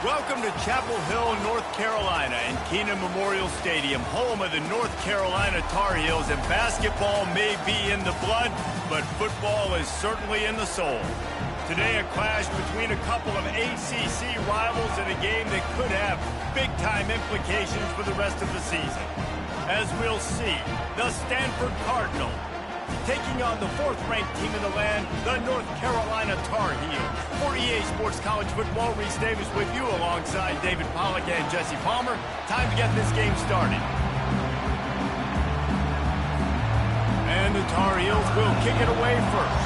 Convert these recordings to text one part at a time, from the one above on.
Welcome to Chapel Hill, North Carolina, and Keenan Memorial Stadium, home of the North Carolina Tar Heels. And basketball may be in the blood, but football is certainly in the soul. Today, a clash between a couple of ACC rivals in a game that could have big-time implications for the rest of the season. As we'll see, the Stanford Cardinal taking on the fourth-ranked team in the land, the North Carolina Tar Heels. For EA Sports College Football, Reese Davis with you alongside David Pollack and Jesse Palmer. Time to get this game started. And the Tar Heels will kick it away first.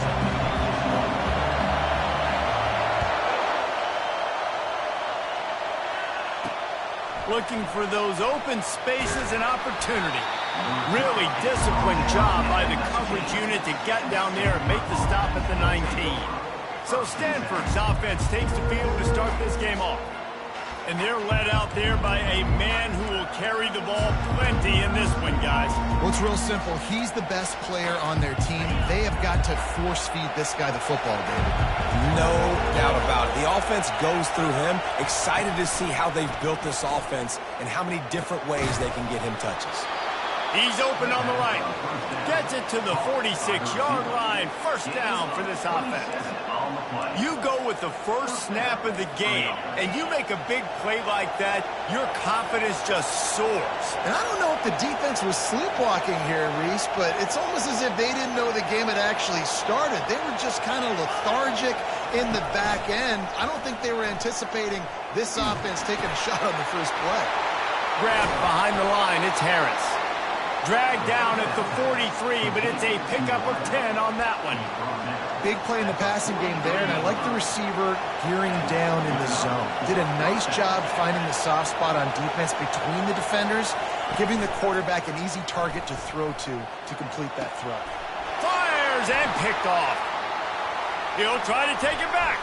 Looking for those open spaces and opportunity. Really disciplined job by the coverage unit to get down there and make the stop at the 19. So Stanford's offense takes the field to start this game off. And they're led out there by a man who will carry the ball plenty in this one, guys. Well, it's real simple. He's the best player on their team. They have got to force-feed this guy the football, David. No doubt about it. The offense goes through him. Excited to see how they've built this offense and how many different ways they can get him touches. He's open on the right. Gets it to the 46-yard line. First down for this offense. You go with the first snap of the game, and you make a big play like that, your confidence just soars. And I don't know if the defense was sleepwalking here, Reese, but it's almost as if they didn't know the game had actually started. They were just kind of lethargic in the back end. I don't think they were anticipating this offense taking a shot on the first play. Grabbed behind the line, it's Harris. Dragged down at the 43, but it's a pickup of 10 on that one. Big play in the passing game there, and I like the receiver gearing down in the zone. Did a nice job finding the soft spot on defense between the defenders, giving the quarterback an easy target to throw to complete that throw. Fires and picked off. He'll try to take it back.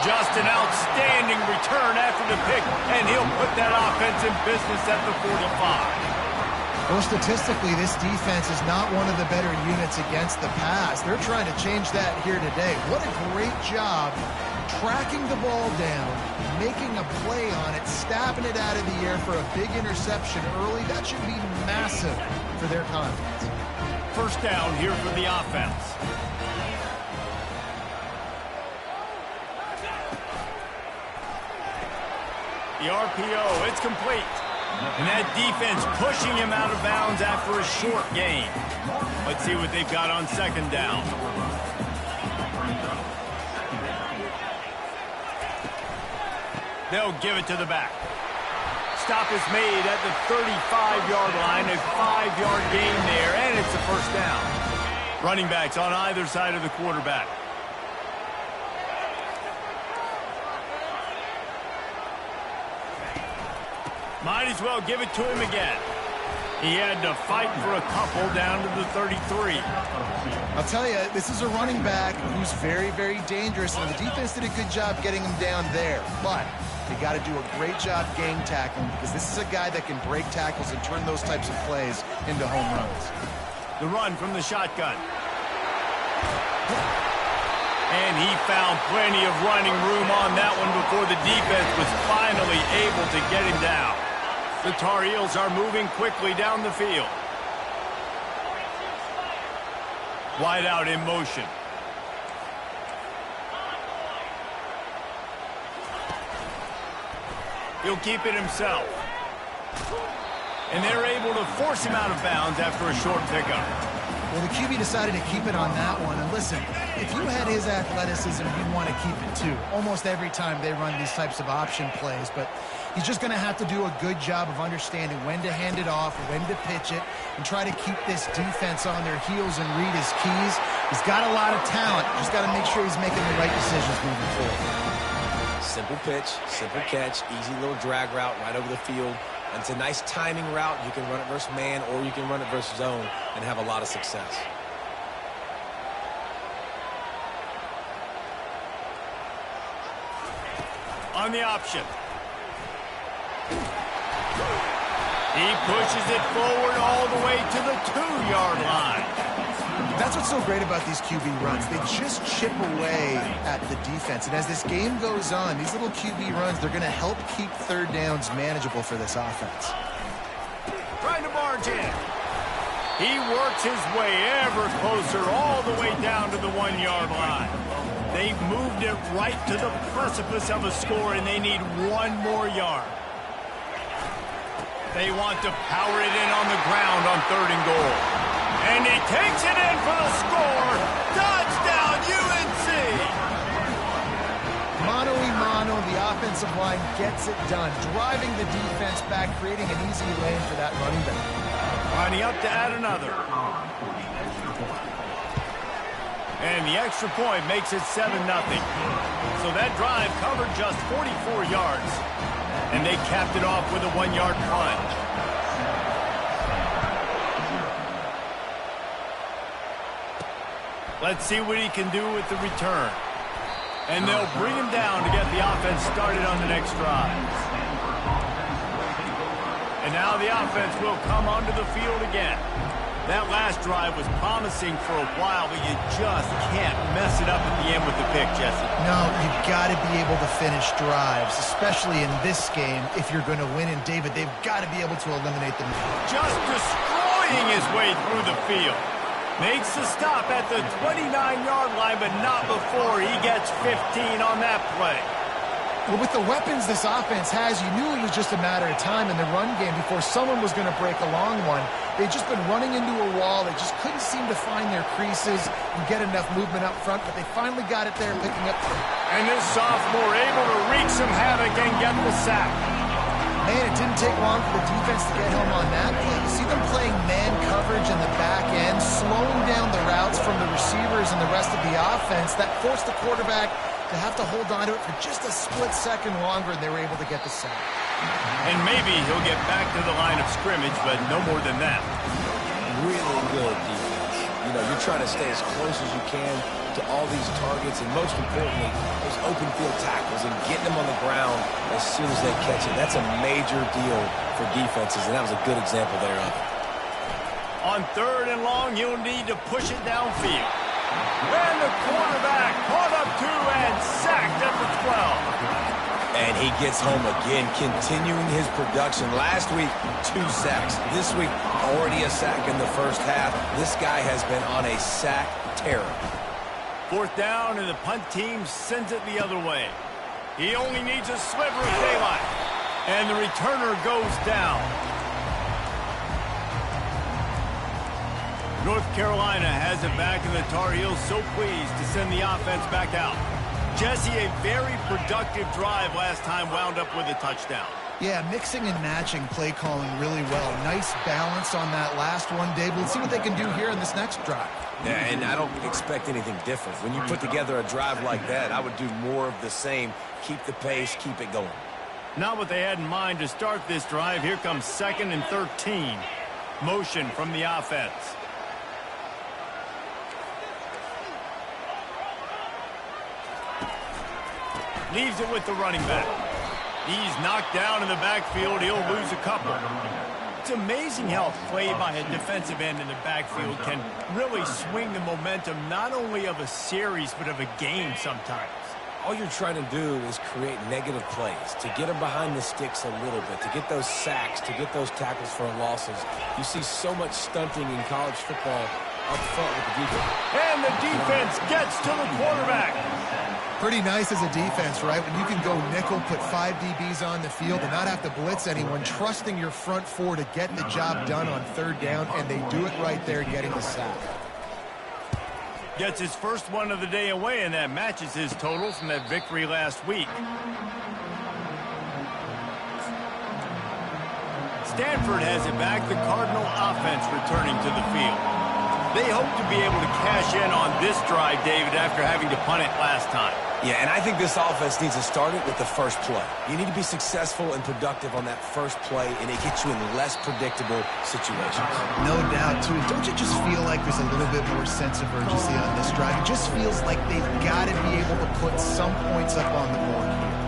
Just an outstanding return after the pick, and he'll put that offense in business at the 45. Well, statistically, this defense is not one of the better units against the pass. They're trying to change that here today. What a great job tracking the ball down, making a play on it, stabbing it out of the air for a big interception early. That should be massive for their confidence. First down here for the offense. The RPO, it's complete. And that defense pushing him out of bounds after a short gain. Let's see what they've got on second down. They'll give it to the back. Stop is made at the 35-yard line, a 5-yard gain there, and it's a first down. Running backs on either side of the quarterback. Might as well give it to him again. He had to fight for a couple down to the 33. I'll tell you, this is a running back who's very, very dangerous, and the defense did a good job getting him down there. But they got to do a great job gang tackling because this is a guy that can break tackles and turn those types of plays into home runs. The run from the shotgun. And he found plenty of running room on that one before the defense was finally able to get him down. The Tar Heels are moving quickly down the field. Wide out in motion. He'll keep it himself. And they're able to force him out of bounds after a short pickup. Well, the QB decided to keep it on that one. And listen, if you had his athleticism, you'd want to keep it too. Almost every time they run these types of option plays. But he's just going to have to do a good job of understanding when to hand it off, when to pitch it, and try to keep this defense on their heels and read his keys. He's got a lot of talent. Just got to make sure he's making the right decisions moving forward. Simple pitch, simple catch, easy little drag route right over the field. And it's a nice timing route. You can run it versus man or you can run it versus zone and have a lot of success. On the option. He pushes it forward all the way to the 2-yard line. That's what's so great about these QB runs. They just chip away at the defense. And as this game goes on, these little QB runs, they're going to help keep third downs manageable for this offense. Trying to barge in. He works his way ever closer all the way down to the 1-yard line. They've moved it right to the precipice of a score, and they need one more yard. They want to power it in on the ground on 3rd and goal. And he takes it in for the score. Touchdown, UNC! Mano a mano, the offensive line gets it done, driving the defense back, creating an easy lane for that running back. Lining up to add another. And the extra point makes it 7-0. So that drive covered just 44 yards. And they capped it off with a 1-yard plunge. Let's see what he can do with the return. And they'll bring him down to get the offense started on the next drive. And now the offense will come onto the field again. That last drive was promising for a while, but you just can't mess it up at the end with the pick, Jesse. No, you've got to be able to finish drives, especially in this game. If you're going to win, and David, they've got to be able to eliminate them. Just destroying his way through the field. Makes the stop at the 29-yard line, but not before he gets 15 on that play. Well, with the weapons this offense has, you knew it was just a matter of time in the run game before someone was going to break a long one. They've just been running into a wall. They just couldn't seem to find their creases and get enough movement up front, but they finally got it there, picking up. And this sophomore able to wreak some havoc and get the sack. Man, it didn't take long for the defense to get home on that play. You see them playing man coverage in the back end, slowing down the routes from the receivers and the rest of the offense. That forced the quarterback to have to hold on to it for just a split second longer, and they were able to get the sack. And maybe he'll get back to the line of scrimmage, but no more than that. Really good defense. You know, you're trying to stay as close as you can to all these targets, and most importantly, those open field tackles and getting them on the ground as soon as they catch it. That's a major deal for defenses, and that was a good example there of it. On 3rd and long, you'll need to push it downfield. And the quarterback caught up 2 and sacked at the 12. And he gets home again, continuing his production. Last week, 2 sacks. This week, already a sack in the first half. This guy has been on a sack tear. 4th down, and the punt team sends it the other way. He only needs a sliver of daylight. And the returner goes down. North Carolina has it back, and the Tar Heels so pleased to send the offense back out. Jesse, a very productive drive last time wound up with a touchdown. Yeah, mixing and matching play calling really well. Nice balance on that last one, Dave. Let's see what they can do here in this next drive. Yeah, and I don't expect anything different. When you put together a drive like that, I would do more of the same. Keep the pace, keep it going. Not what they had in mind to start this drive. Here comes 2nd and 13. Motion from the offense. Leaves it with the running back. He's knocked down in the backfield. He'll lose a couple. It's amazing how play by a defensive end in the backfield can really swing the momentum not only of a series but of a game sometimes. All you're trying to do is create negative plays, to get them behind the sticks a little bit, to get those sacks, to get those tackles for losses. You see so much stunting in college football up front with the defense. And the defense gets to the quarterback. Pretty nice as a defense, right? When you can go nickel, put 5 DBs on the field and not have to blitz anyone, trusting your front 4 to get the job done on 3rd down, and they do it right there, getting the sack. Gets his first one of the day away, and that matches his total from that victory last week. Stanford has it back, the Cardinal offense returning to the field. They hope to be able to cash in on this drive, David, after having to punt it last time. Yeah, and I think this offense needs to start it with the first play. You need to be successful and productive on that first play, and it gets you in less predictable situations. No doubt, too. Don't you just feel like there's a little bit more sense of urgency on this drive? It just feels like they've got to be able to put some points up on the board here.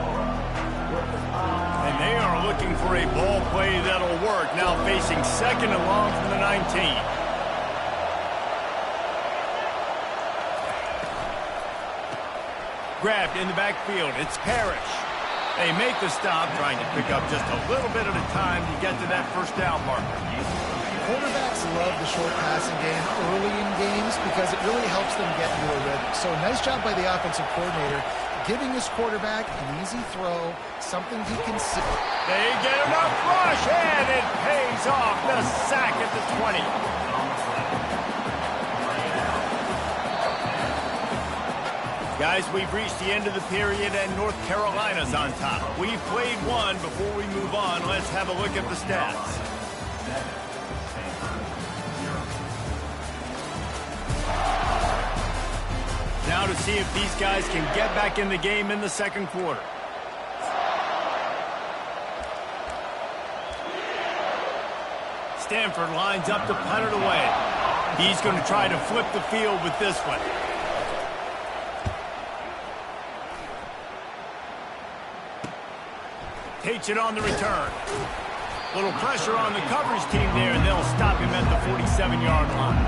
And they are looking for a ball play that'll work. Now facing 2nd and long from the 19. Grabbed in the backfield. It's Parrish. They make the stop, trying to pick up just a little bit at a time to get to that first down marker. Quarterbacks love the short passing game early in games because it really helps them get into a rhythm. So nice job by the offensive coordinator, giving his quarterback an easy throw, something he can see. They get enough rush, and it pays off. The sack at the 20. Guys, we've reached the end of the period, and North Carolina's on top. We've played one. Before we move on, let's have a look at the stats. Now to see if these guys can get back in the game in the second quarter. Stanford lines up to punt it away. He's going to try to flip the field with this one. Takes it on the return. Little pressure on the coverage team there, and they'll stop him at the 47-yard line.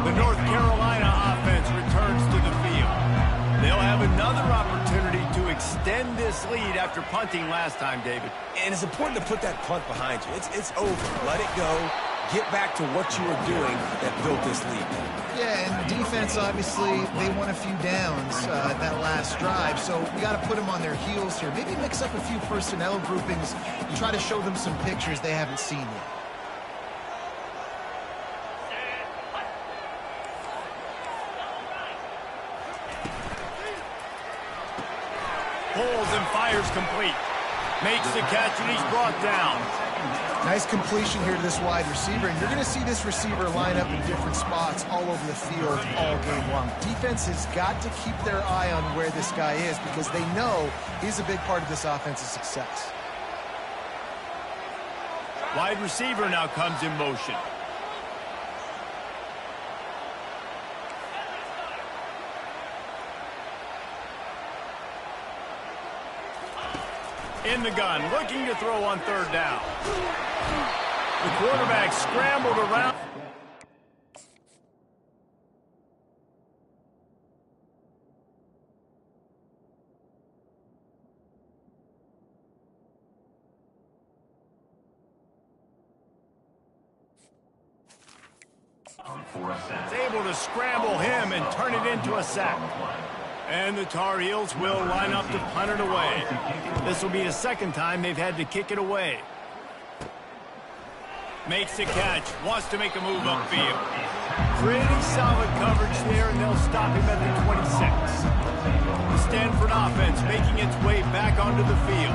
The North Carolina offense returns to the field. They'll have another opportunity to extend this lead after punting last time, David. And it's important to put that punt behind you. It's over. Let it go. Get back to what you were doing that built this lead. Yeah, and defense, obviously, they won a few downs that last drive, so we got to put them on their heels here. Maybe mix up a few personnel groupings and try to show them some pictures they haven't seen yet. Pulls and fires complete. Makes the catch, and he's brought down. Nice completion here to this wide receiver, and you're going to see this receiver line up in different spots all over the field all game long. Defense has got to keep their eye on where this guy is because they know he's a big part of this offense's success. Wide receiver now comes in motion. In the gun, looking to throw on third down. The quarterback scrambled around. Is able to scramble him and turn it into a sack. And the Tar Heels will line up to punt it away. This will be the second time they've had to kick it away. Makes the catch. Wants to make a move upfield. Pretty solid coverage there, and they'll stop him at the 26. The Stanford offense making its way back onto the field.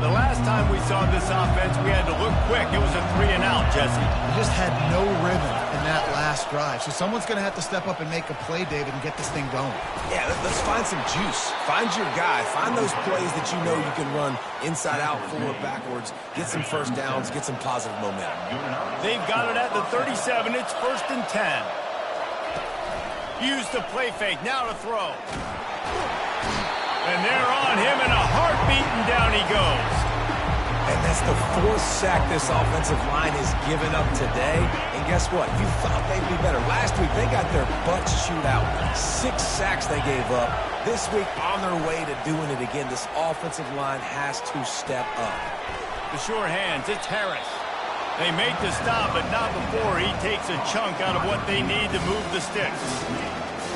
The last time we saw this offense, we had to look quick. It was a 3-and-out, Jesse. We just had no rhythm in that last drive. So someone's going to have to step up and make a play, David, and get this thing going. Yeah, let's find some juice. Find your guy. Find those plays that you know you can run inside out, forward, backwards. Get some first downs. Get some positive momentum. They've got it at the 37. It's 1st and 10. Use the play fake. Now to throw. And they're on him in a heartbeat, and down he goes. And that's the 4th sack this offensive line has given up today. And guess what? You thought they'd be better. Last week, they got their butts chewed out. 6 sacks they gave up. This week, on their way to doing it again, this offensive line has to step up. The sure hands, it's Harris. They make the stop, but not before he takes a chunk out of what they need to move the sticks.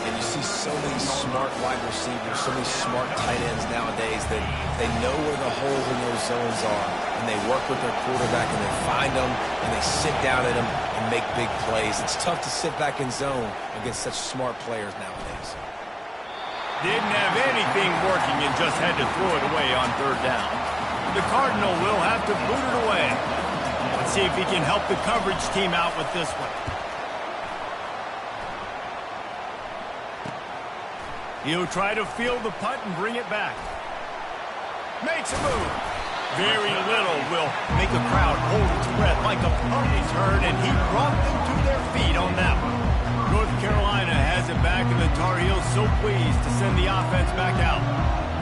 And you see so many smart wide receivers, so many smart tight ends nowadays that they know where the holes in those zones are, and they work with their quarterback, and they find them, and they sit down at them and make big plays. It's tough to sit back in zone against such smart players nowadays. Didn't have anything working and just had to throw it away on third down. The Cardinal will have to boot it away. Let's see if he can help the coverage team out with this one. He'll try to field the punt and bring it back. Makes a move. Very little will make a crowd hold its breath like a pony's herd, and he brought them to their feet on that one. North Carolina has it back, and the Tar Heels so pleased to send the offense back out.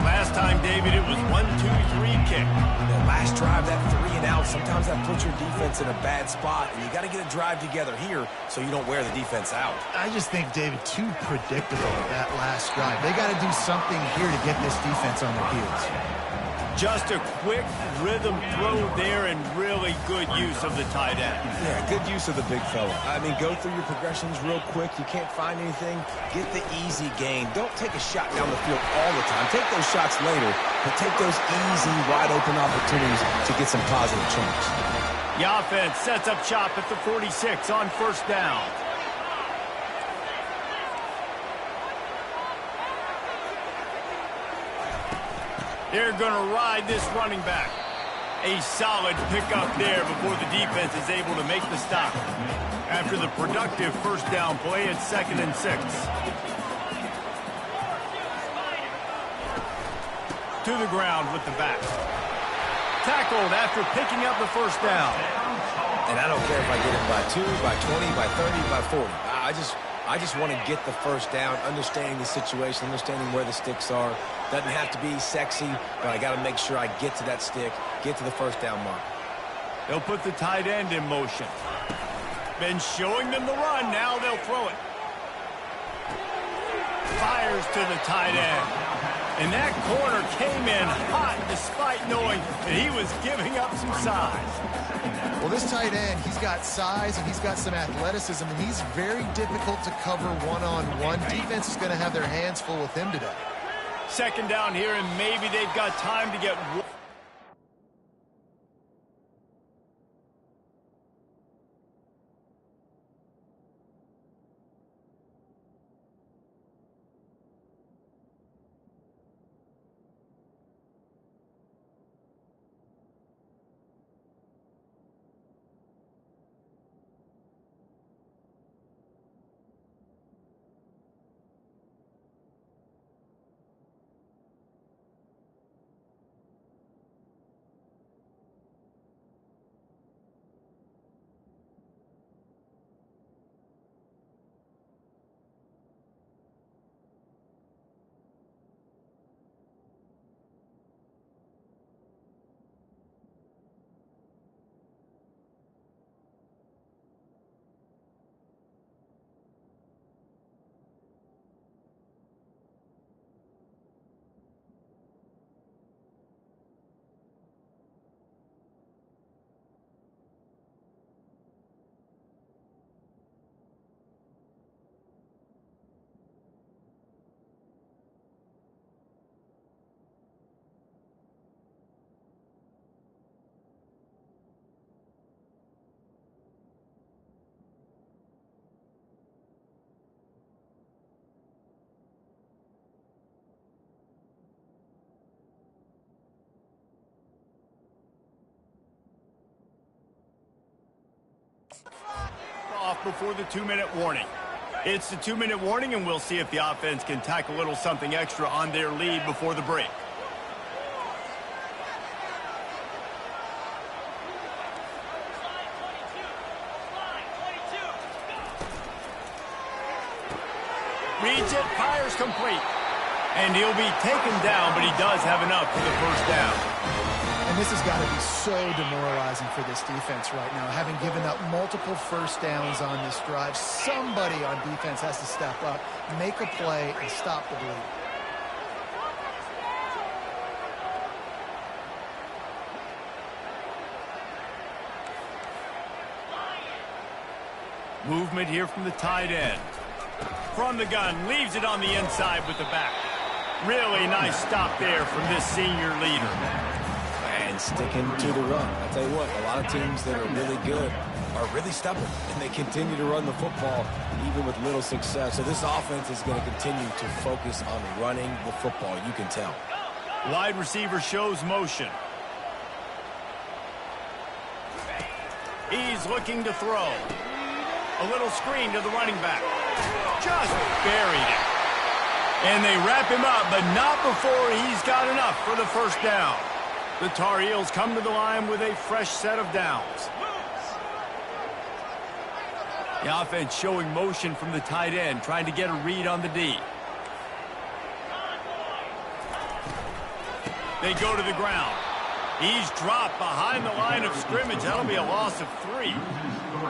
Last time, David, it was 1-2-3 kick. The last drive, that 3-and-out sometimes that puts your defense in a bad spot, and you got to get a drive together here so you don't wear the defense out. I just think, David, too predictable with that last drive. They got to do something here to get this defense on their heels. Just a quick rhythm throw there and really good use of the tight end. Yeah, good use of the big fella. I mean, go through your progressions real quick. You can't find anything. Get the easy gain. Don't take a shot down the field all the time. Take those shots later, but take those easy, wide-open opportunities to get some positive chunks. The offense sets up shop at the 46 on first down. They're going to ride this running back. A solid pickup there before the defense is able to make the stop. After the productive first down play, it's 2nd and 6. To the ground with the back. Tackled after picking up the first down. And I don't care if I get it by 2, by 20, by 30, by 40. I just want to get the first down, understanding the situation, understanding where the sticks are. Doesn't have to be sexy, but I got to make sure I get to that stick, get to the first down mark. They'll put the tight end in motion. Been showing them the run, now they'll throw it. Fires to the tight end. And that corner came in hot despite knowing that he was giving up some size. Well, this tight end, he's got size and he's got some athleticism, and he's very difficult to cover one-on-one. Defense is going to have their hands full with him today. 2nd down here, and maybe they've got time to get one. Off before the 2-minute warning. It's the 2-minute warning, and we'll see if the offense can tack a little something extra on their lead before the break. Reads it, fires complete. And he'll be taken down, but he does have enough for the first down. And this has got to be so demoralizing for this defense right now. Having given up multiple first downs on this drive, somebody on defense has to step up, make a play, and stop the bleed. Movement here from the tight end. From the gun, leaves it on the inside with the back. Really nice stop there from this senior leader. And sticking to the run. I'll tell you what, a lot of teams that are really good are really stubborn, and they continue to run the football even with little success. So this offense is going to continue to focus on running the football, you can tell. Wide receiver shows motion. He's looking to throw. A little screen to the running back. Just buried it. And they wrap him up, but not before he's got enough for the first down. The Tar Heels come to the line with a fresh set of downs. The offense showing motion from the tight end, trying to get a read on the D. They go to the ground. He's dropped behind the line of scrimmage. That'll be a loss of 3.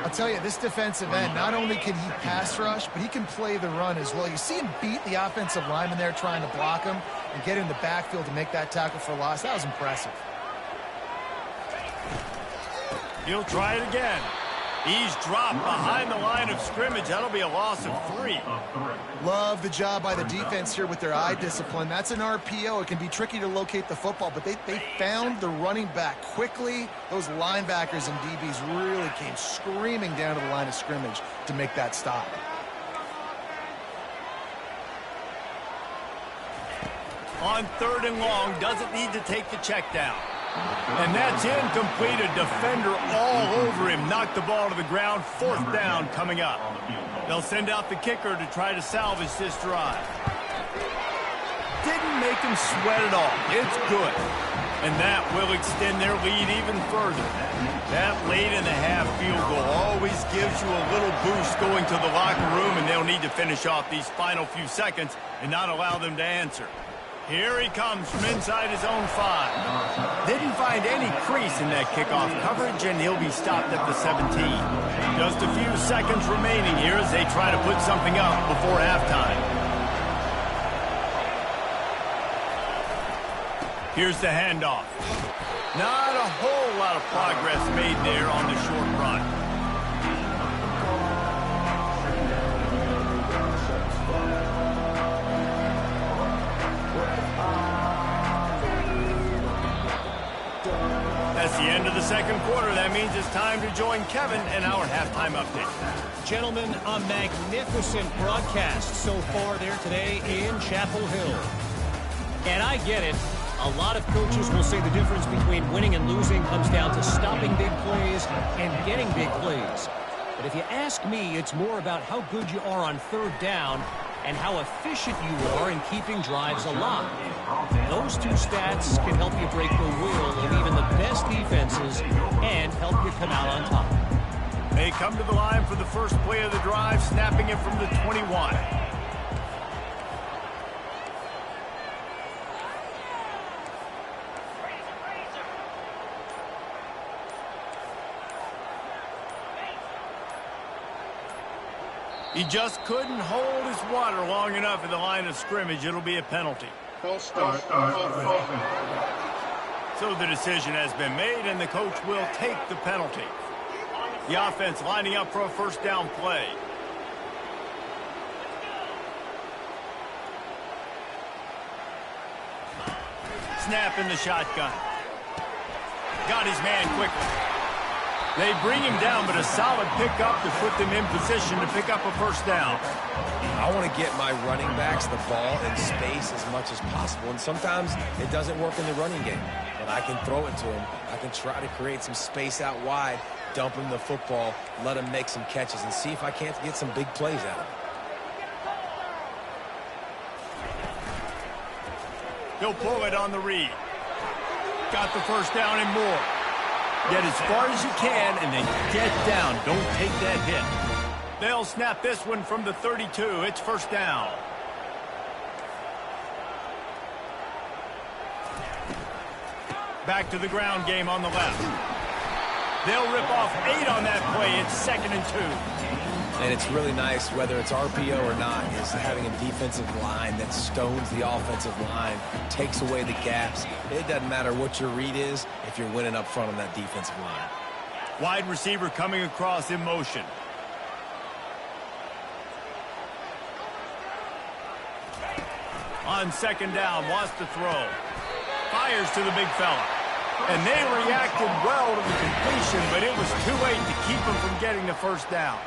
I'll tell you, this defensive end, not only can he pass rush, but he can play the run as well. You see him beat the offensive lineman there trying to block him and get in the backfield to make that tackle for loss. That was impressive. He'll try it again. He's dropped behind the line of scrimmage. That'll be a loss of 3. Love the job by the defense here with their eye discipline. That's an RPO. It can be tricky to locate the football, but they found the running back quickly. Those linebackers and DBs really came screaming down to the line of scrimmage to make that stop. On 3rd and long, doesn't need to take the check down. And that's incomplete. A defender all over him. Knocked the ball to the ground. 4th down coming up. They'll send out the kicker to try to salvage this drive. Didn't make him sweat at all. It's good. And that will extend their lead even further. That late in the half field goal always gives you a little boost going to the locker room, and they'll need to finish off these final few seconds and not allow them to answer. Here he comes from inside his own 5. Didn't find any crease in that kickoff coverage, and he'll be stopped at the 17. Just a few seconds remaining here as they try to put something up before halftime. Here's the handoff. Not a whole lot of progress made there on the short run. That's the end of the second quarter. That means it's time to join Kevin in our halftime update. Gentlemen, a magnificent broadcast so far there today in Chapel Hill. And I get it. A lot of coaches will say the difference between winning and losing comes down to stopping big plays and getting big plays. But if you ask me, it's more about how good you are on 3rd down and how efficient you are in keeping drives alive. Those 2 stats can help you break the will of even the best defenses and help you come out on top. They come to the line for the first play of the drive, snapping it from the 21. He just couldn't hold his water long enough at the line of scrimmage. It'll be a penalty. So the decision has been made, and the coach will take the penalty. The offense lining up for a 1st down play. Snap in the shotgun. Got his man quickly. They bring him down, but a solid pickup to put them in position to pick up a 1st down. I want to get my running backs the ball in space as much as possible, and sometimes it doesn't work in the running game. But I can throw it to him. I can try to create some space out wide, dump him the football, let him make some catches, and see if I can't get some big plays out of him. He'll pull it on the read. Got the 1st down and more. Get as far as you can and then get down. Don't take that hit. They'll snap this one from the 32. It's 1st down. Back to the ground game on the left. They'll rip off 8 on that play. It's 2nd and 2. And it's really nice, whether it's RPO or not, is having a defensive line that stones the offensive line, takes away the gaps. It doesn't matter what your read is if you're winning up front on that defensive line. Wide receiver coming across in motion. On 2nd down, wants to throw. Fires to the big fella. And they reacted well to the completion, but it was too late to keep them from getting the 1st down.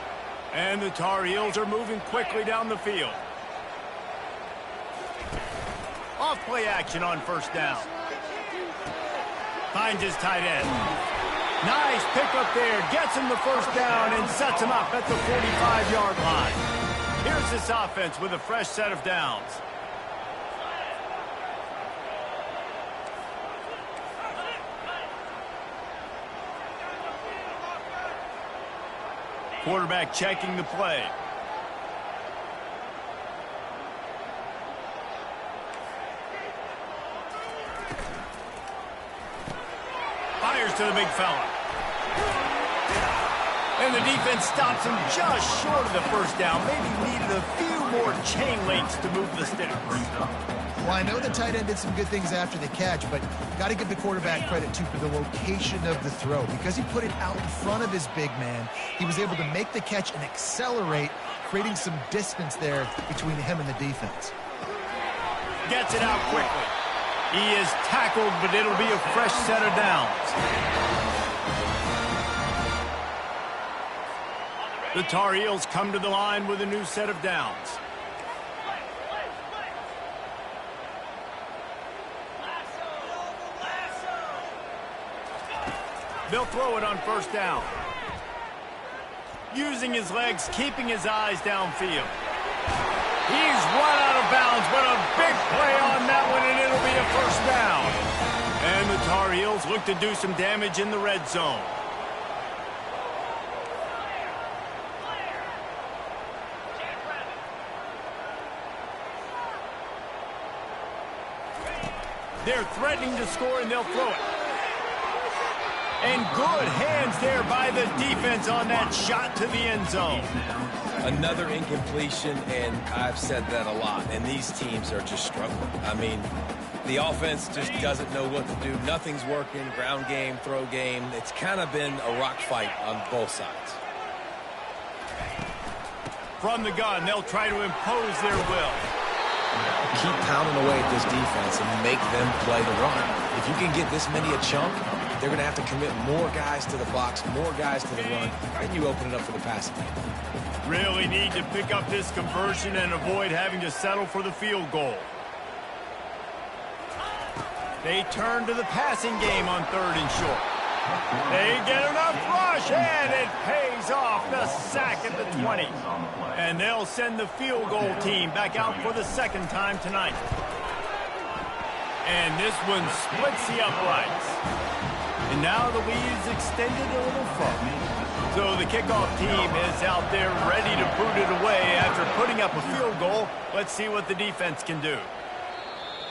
And the Tar Heels are moving quickly down the field. Off play action on 1st down. Finds his tight end. Nice pickup there. Gets him the 1st down and sets him up at the 45-yard line. Here's this offense with a fresh set of downs. Quarterback checking the play. Here's to the big fella. And the defense stops him just short of the first down. Maybe needed a few more chain links to move the sticks. Well, I know the tight end did some good things after the catch, but got to give the quarterback credit, too, for the location of the throw. Because he put it out in front of his big man, he was able to make the catch and accelerate, creating some distance there between him and the defense. Gets it out quickly. He is tackled, but it'll be a fresh set of downs. The Tar Heels come to the line with a new set of downs. They'll throw it on first down. Using his legs, keeping his eyes downfield. He's run out of bounds, but a big play on that one, and it'll be a first down. And the Tar Heels look to do some damage in the red zone. They're threatening to score, and they'll throw it. And good hands there by the defense on that shot to the end zone. Another incompletion, and I've said that a lot, and these teams are just struggling. I mean, the offense just doesn't know what to do. Nothing's working, ground game, throw game. It's kind of been a rock fight on both sides. From the gun, they'll try to impose their will. Keep pounding away at this defense and make them play the run. If you can get this many a chunk, they're going to have to commit more guys to the box, more guys to the run, and you open it up for the passing game. Really need to pick up this conversion and avoid having to settle for the field goal. They turn to the passing game on 3rd and short. They get enough rush, and it pays off. The sack at the 20. And they'll send the field goal team back out for the second time tonight. And this one splits the uprights. And now the lead's extended a little further. So the kickoff team is out there ready to boot it away after putting up a field goal. Let's see what the defense can do.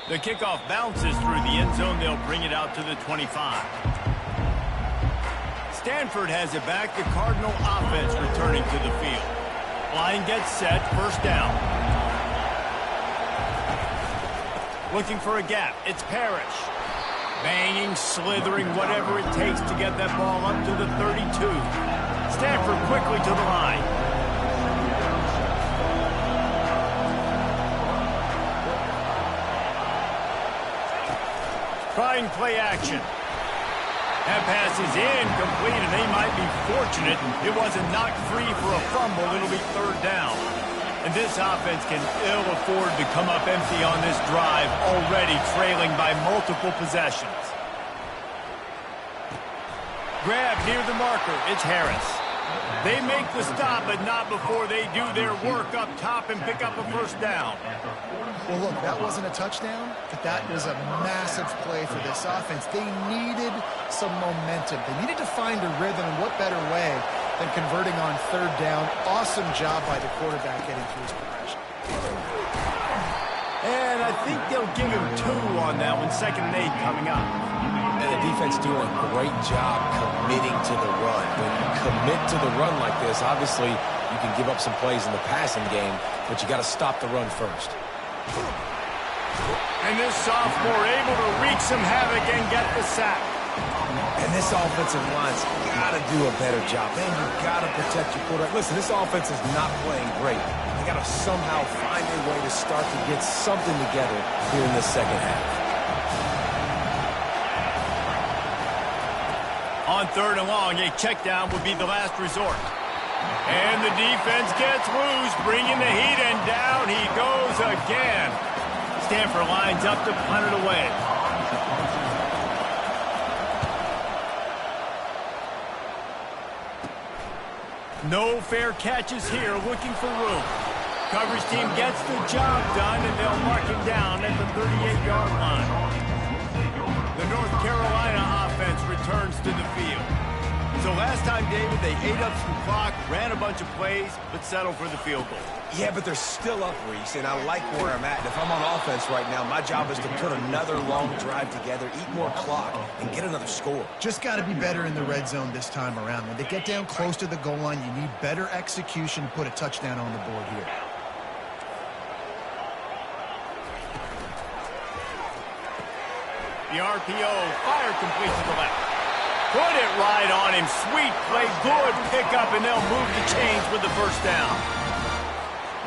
The kickoff bounces through the end zone. They'll bring it out to the 25. Stanford has it back. The Cardinal offense returning to the field. Line gets set. First down. Looking for a gap. It's Parrish. Banging, slithering, whatever it takes to get that ball up to the 32. Stanford quickly to the line. Trying play action. That pass is incomplete, and they might be fortunate it wasn't knocked free for a fumble. It'll be 3rd down. And this offense can ill afford to come up empty on this drive, already trailing by multiple possessions. Grab near the marker. It's Harris. They make the stop, but not before they do their work up top and pick up a first down. Well, look, that wasn't a touchdown, but that was a massive play for this offense. They needed some momentum. They needed to find a rhythm, and what better way than converting on 3rd down. Awesome job by the quarterback getting through his progression. And I think they'll give him 2 on that one. 2nd and 8 coming up. And the defense doing a great job committing to the run. When you commit to the run like this, obviously you can give up some plays in the passing game, but you got to stop the run first. And this sophomore able to wreak some havoc and get the sack. And this offensive line's got to do a better job. Man, you've got to protect your quarterback. Listen, this offense is not playing great. They got to somehow find a way to start to get something together here in this second half. On 3rd and long, a check down would be the last resort. And the defense gets loose, bringing the heat, and down he goes again. Stanford lines up to punt it away. No fair catches here, looking for room. Coverage team gets the job done, and they'll mark him down at the 38-yard line. The North Carolina offense returns to the field. So last time, David, they ate up some clock, ran a bunch of plays, but settled for the field goal. Yeah, but they're still up, Reese, and I like where I'm at. And if I'm on offense right now, my job is to put another long drive together, eat more clock, and get another score. Just got to be better in the red zone this time around. When they get down close to the goal line, you need better execution, put a touchdown on the board here. The RPO, fire complete to the left. Put it right on him. Sweet play, good pickup, and they'll move the chains with the first down.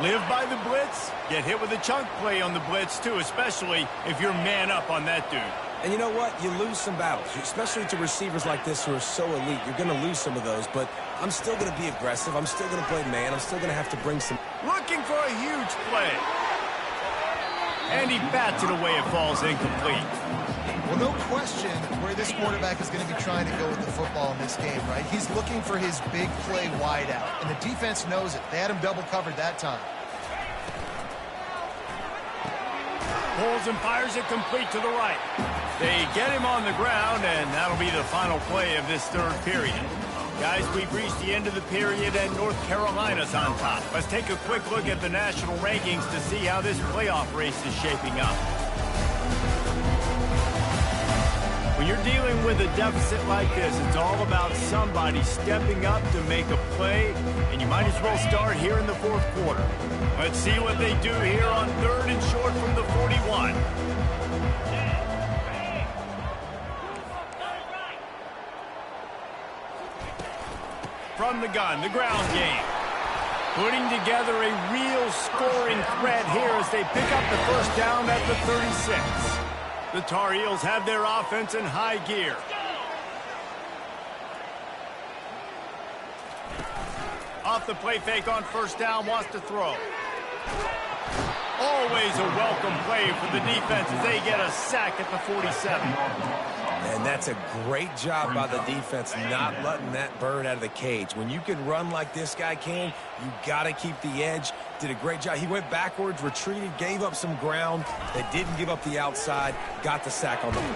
Live by the blitz, get hit with a chunk play on the blitz, too, especially if you're man up on that dude. And you know what? You lose some battles, especially to receivers like this who are so elite. You're going to lose some of those, but I'm still going to be aggressive. I'm still going to play man. I'm still going to have to bring some... Looking for a huge play. And he bats it away. It falls incomplete. Well, no question where this quarterback is going to be trying to go with the football in this game, right? He's looking for his big play wide out, and the defense knows it. They had him double covered that time. Pulls and fires it complete to the right. They get him on the ground, and that'll be the final play of this third period. Guys, we've reached the end of the period, and North Carolina's on top. Let's take a quick look at the national rankings to see how this playoff race is shaping up. When you're dealing with a deficit like this, it's all about somebody stepping up to make a play, and you might as well start here in the fourth quarter. Let's see what they do here on 3rd and short from the 41. From the gun, the ground game. Putting together a real scoring threat here as they pick up the first down at the 36. The Tar Heels have their offense in high gear. Off the play fake on first down, wants to throw. Always a welcome play for the defense as they get a sack at the 47. And that's a great job by the defense not letting that bird out of the cage. When you can run like this guy can, you got to keep the edge. Did a great job. He went backwards, retreated, gave up some ground. They didn't give up the outside, got the sack on the play.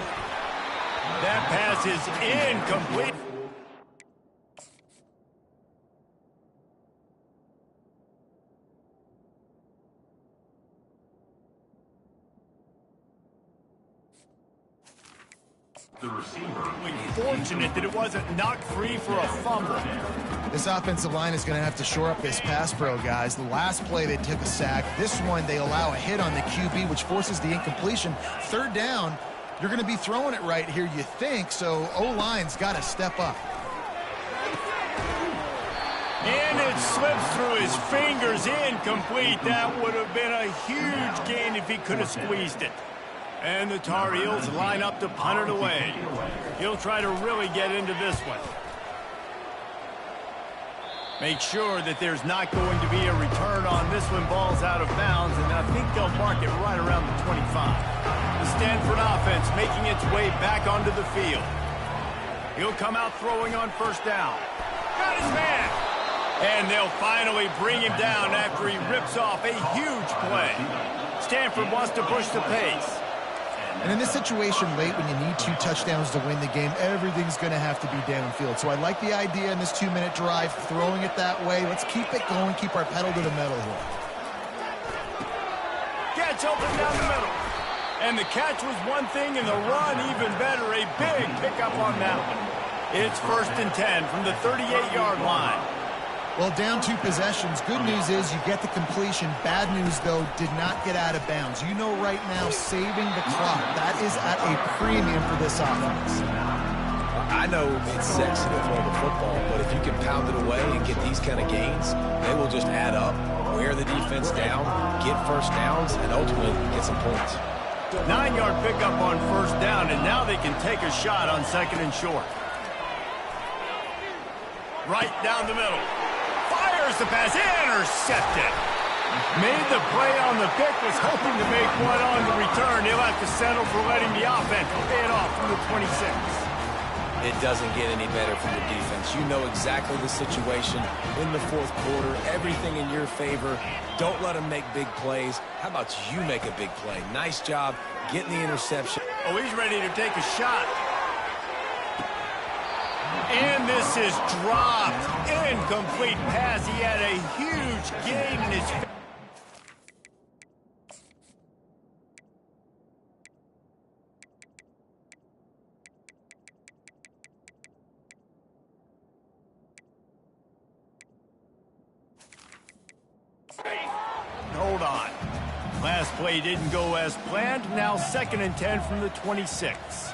That pass is incomplete. The receiver. Fortunate that it wasn't knocked free for a fumble. This offensive line is going to have to shore up this pass pro, guys. The last play they took a sack. This one they allow a hit on the QB, which forces the incompletion. 3rd down, you're going to be throwing it right here, you think, so O-line's got to step up. And it slips through his fingers, incomplete. That would have been a huge gain if he could have squeezed it. And the Tar Heels line up to punt it away. He'll try to really get into this one. Make sure that there's not going to be a return on this one. Ball's out of bounds, and I think they'll mark it right around the 25. The Stanford offense making its way back onto the field. He'll come out throwing on first down. Got his man. And they'll finally bring him down after he rips off a huge play. Stanford wants to push the pace. And in this situation late when you need 2 touchdowns to win the game, everything's going to have to be downfield. So I like the idea in this 2-minute drive, throwing it that way. Let's keep it going, keep our pedal to the metal here. Catch open down the middle. And the catch was one thing, and the run even better. A big pickup on that one. It's 1st and 10 from the 38-yard line. Well, down 2 possessions. Good news is you get the completion. Bad news, though, did not get out of bounds. You know right now, saving the clock, that is at a premium for this offense. I know it's sexy to throw the football, but if you can pound it away and get these kind of gains, they will just add up, wear the defense down, get first downs, and ultimately get some points. 9-yard pickup on first down, and now they can take a shot on 2nd and short. Right down the middle. Fires the pass, intercepted. Made the play on the pick, was hoping to make one on the return. He'll have to settle for letting the offense pay it off from the 26. It doesn't get any better from the defense. You know exactly the situation in the 4th quarter, everything in your favor. Don't let them make big plays. How about you make a big play? Nice job getting the interception. Oh, he's ready to take a shot. And this This is dropped. Incomplete pass. He had a huge gain in his... Hold on. Last play didn't go as planned. Now 2nd and 10 from the 26.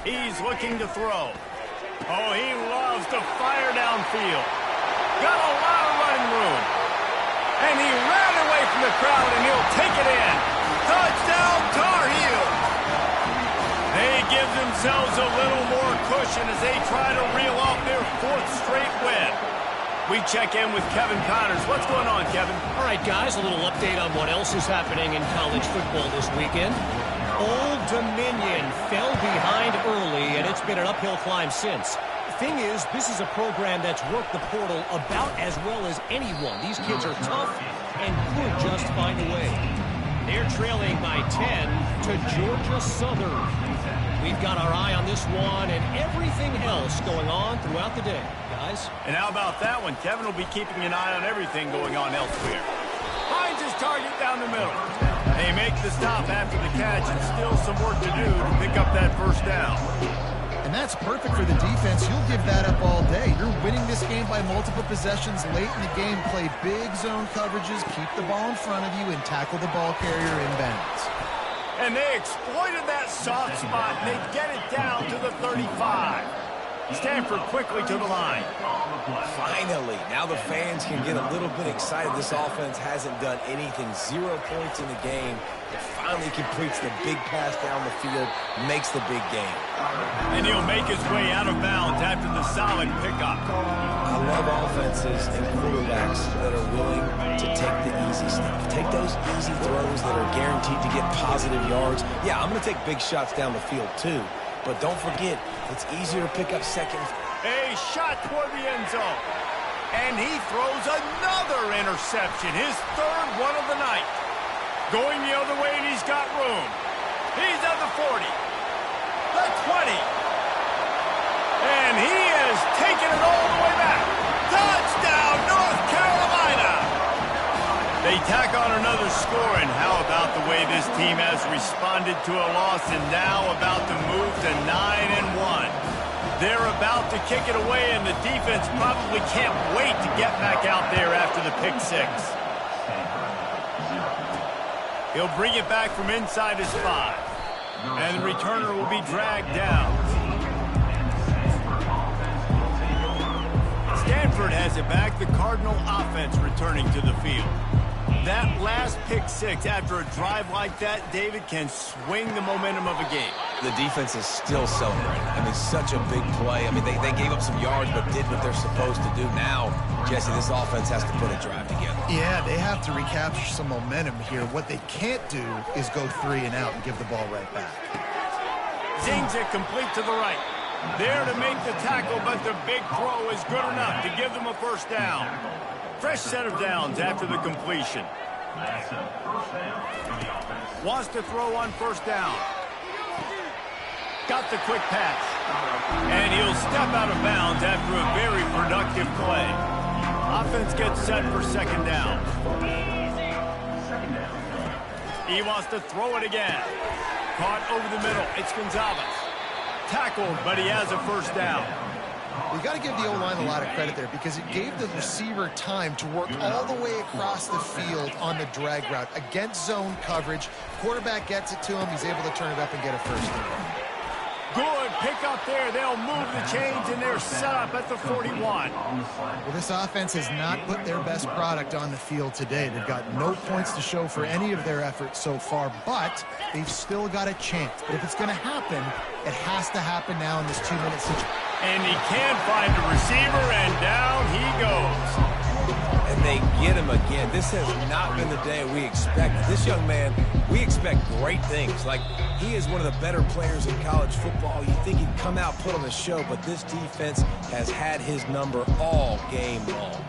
He's looking to throw. Oh, he loves to fire downfield. Got a lot of running room. And he ran away from the crowd, and he'll take it in. Touchdown, Tar Heels. They give themselves a little more cushion as they try to reel off their 4th straight win. We check in with Kevin Connors. What's going on, Kevin? All right, guys, a little update on what else is happening in college football this weekend. Old Dominion fell behind early, and it's been an uphill climb since. Thing is, this is a program that's worked the portal about as well as anyone. These kids are tough and could just find a way. They're trailing by 10 to Georgia Southern. We've got our eye on this one and everything else going on throughout the day, guys. And how about that one? Kevin will be keeping an eye on everything going on elsewhere. Finds his target down the middle. They make the stop after the catch, and still some work to do to pick up that 1st down. And that's perfect for the defense. You'll give that up all day. You're winning this game by multiple possessions late in the game. Play big zone coverages, keep the ball in front of you, and tackle the ball carrier inbounds. And they exploited that soft spot, and they get it down to the 35. Stanford quickly to the line. Finally, now the fans can get a little bit excited. This offense hasn't done anything. 0 points in the game. It finally completes the big pass down the field, makes the big game. And he'll make his way out of bounds after the solid pickup. I love offenses and quarterbacks that are willing to take the easy stuff. Take those easy throws that are guaranteed to get positive yards. Yeah, I'm going to take big shots down the field too. But don't forget, it's easier to pick up seconds. A shot toward the end zone. And he throws another interception, his 3rd one of the night. Going the other way, and he's got room. He's at the 40, the 20. And he has taken it all the way back. Touchdown, North Carolina! They tack on another score, and how about the way this team has responded to a loss and now about to move to 9-1. They're about to kick it away, and the defense probably can't wait to get back out there after the pick 6. He'll bring it back from inside his 5. And the returner will be dragged down. Stanford has it back. The Cardinal offense returning to the field. That last pick 6 after a drive like that, David, can swing the momentum of a game. The defense is still celebrating. I mean, such a big play. I mean, they gave up some yards but did what they're supposed to do. Now, Jesse, this offense has to put a drive together. Yeah, they have to recapture some momentum here. What they can't do is go 3 and out and give the ball right back. Zings it complete to the right. There to make the tackle, but the big throw is good enough to give them a 1st down. Fresh set of downs after the completion. Wants to throw on 1st down. Got the quick pass. And he'll step out of bounds after a very productive play. Offense gets set for 2nd down. He wants to throw it again. Caught over the middle. It's Gonzalez. Tackled, but he has a 1st down. We got to give the O-line a lot of credit there because it gave the receiver time to work all the way across the field on the drag route against zone coverage. Quarterback gets it to him. He's able to turn it up and get a 1st down. Good pick up there. They'll move the chains, and they're set up at the 41. Well, this offense has not put their best product on the field today. They've got no points to show for any of their efforts so far, but they've still got a chance. But if it's going to happen, it has to happen now in this 2-minute situation. And he can't find a receiver, and down he goes. And they get him again. This has not been the day we expected. This young man, we expect great things. Like, he is one of the better players in college football. You think he'd come out, put on a show, but this defense has had his number all game long.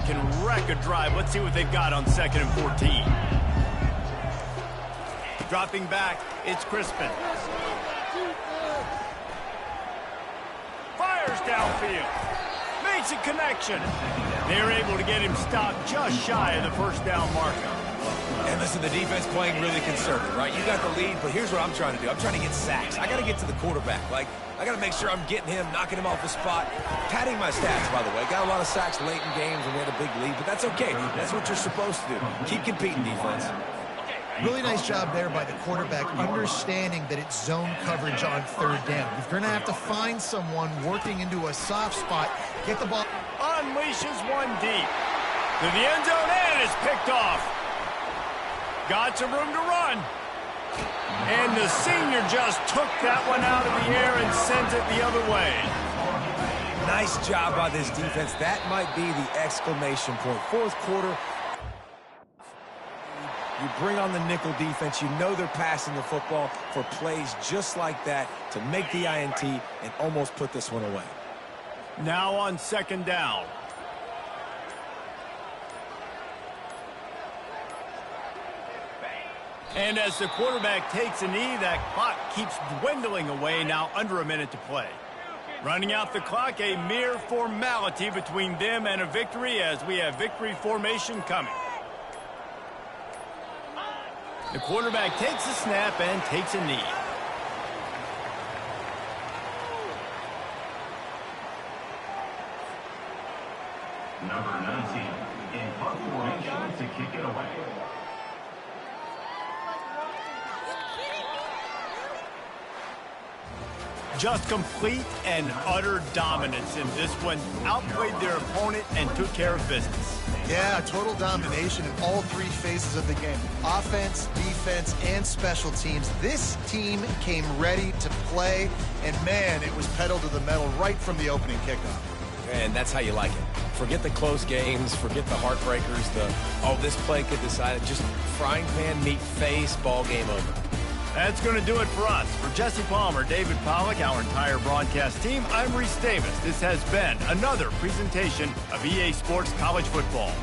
can wreck a drive. Let's see what they've got on 2nd and 14. Dropping back, it's Crispin. Fires downfield. Makes a connection. They're able to get him stopped just shy of the first down marker. And listen, the defense playing really conservative, right? You got the lead, but here's what I'm trying to do. I'm trying to get sacks. I got to get to the quarterback. Like, I got to make sure I'm getting him, knocking him off the spot. Padding my stats, by the way. Got a lot of sacks late in games, and we had a big lead, but that's okay. That's what you're supposed to do. Keep competing, defense. Really nice job there by the quarterback, understanding that it's zone coverage on 3rd down. You're going to have to find someone working into a soft spot, get the ball. Unleashes one deep. To the end zone, and it's picked off. Got some room to run. And the senior just took that one out of the air and sends it the other way. Nice job by this defense. That might be the exclamation point. 4th quarter. You bring on the nickel defense. You know they're passing the football for plays just like that to make the INT and almost put this one away. Now on 2nd down. And as the quarterback takes a knee, that clock keeps dwindling away, now under a minute to play. Running out the clock, a mere formality between them and a victory as we have victory formation coming. The quarterback takes a snap and takes a knee. Number 19 in punt formation to kick it away. Just complete and utter dominance in this one. Outplayed their opponent and took care of business. Yeah, total domination in all 3 phases of the game. Offense, defense, and special teams. This team came ready to play, and man, it was pedal to the metal right from the opening kickoff. And that's how you like it. Forget the close games, forget the heartbreakers, this play could decide it. Just frying pan, meat face, ball game over. That's going to do it for us. For Jesse Palmer, David Pollack, our entire broadcast team, I'm Reese Davis. This has been another presentation of EA Sports College Football.